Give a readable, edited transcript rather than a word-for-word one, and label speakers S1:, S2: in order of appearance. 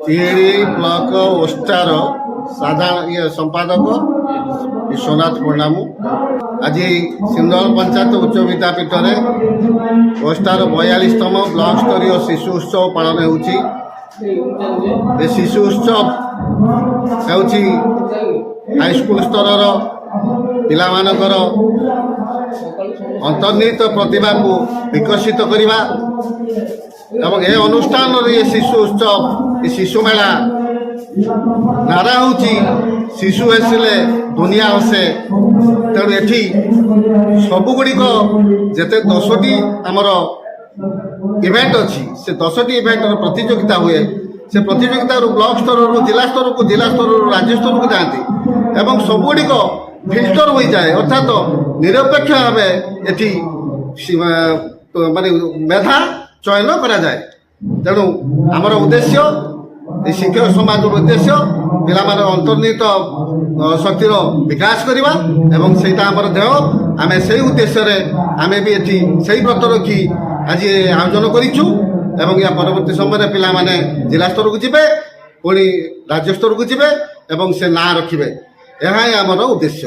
S1: Tihidi block ଓଷ୍ଟାର ସାଧାରଣ ସମ୍ପାଦକ ବିଶ୍ୱନାଥ ପ୍ରଣାମୁ। ଆଜି ସିନ୍ଦଳ ପଞ୍ଚାୟତ ଉଚ୍ଚ ବିଦ୍ୟାପୀଠରେ ଓଷ୍ଟାର 42ତମ ବ୍ଲକ ସ୍ତରୀୟ ଶିଶୁ ଉତ୍ସବ ପାଳନ ହେଉଛି। ଏ ଶିଶୁ ଉତ୍ସବ ହେଉଛି ହାଇସ୍କୁଲ ସ୍ତରର ପିଲାମାନଙ୍କର ଅନ୍ତର୍ନିହିତ ପ୍ରତିଭାକୁ ବିକଶିତ କରିବା ଏବଂ ଏ ଅନୁଷ୍ଠାନରେ ଏ ଶିଶୁ ଉତ୍ସବ ଏ ଶିଶୁ ମେଳା ନାରା ହେଉଛି ଶିଶୁ ଆସିଲେ ଦୁନିଆ ହସେ। ତେଣୁ ଏଠି ସବୁଗୁଡ଼ିକ ଯେତେ 10ଟି ଆମର ଇଭେଣ୍ଟ ଅଛି, ସେ 10ଟି ଇଭେଣ୍ଟର ପ୍ରତିଯୋଗିତା ହୁଏ। ସେ ପ୍ରତିଯୋଗିତାରୁ ବ୍ଲକ ସ୍ତରରୁ ଜିଲ୍ଲା ସ୍ତରକୁ, ଜିଲ୍ଲା ସ୍ତରରୁ ରାଜ୍ୟ ସ୍ତରକୁ ଯାଆନ୍ତି ଏବଂ ସବୁଗୁଡ଼ିକ ଫିଲ୍ଟର ହୋଇଯାଏ, ଅର୍ଥାତ୍ ନିରପେକ୍ଷ ଭାବେ ଏଠି ମାନେ ମେଧା ଚୟନ କରାଯାଏ। ତେଣୁ ଆମର ଉଦ୍ଦେଶ୍ୟ, ଏ ଶିକ୍ଷକ ସମାଜର ଉଦ୍ଦେଶ୍ୟ ପିଲାମାନଙ୍କ ଅନ୍ତର୍ନିହିତ ଶକ୍ତିର ବିକାଶ କରିବା ଏବଂ ସେଇଟା ଆମର ଦେହ। ଆମେ ସେଇ ଉଦ୍ଦେଶ୍ୟରେ ଆମେ ବି ଏଠି ସେଇ ବ୍ରତ ରଖି ଆଜି ଆୟୋଜନ କରିଛୁ ଏବଂ ୟା ପରବର୍ତ୍ତୀ ସମୟରେ ପିଲାମାନେ ଜିଲ୍ଲା ସ୍ତରକୁ ଯିବେ, ପୁଣି ରାଜ୍ୟ ସ୍ତରକୁ ଯିବେ ଏବଂ ସେ ନାଁ ରଖିବେ। ଏହା ହିଁ ଆମର ଉଦ୍ଦେଶ୍ୟ।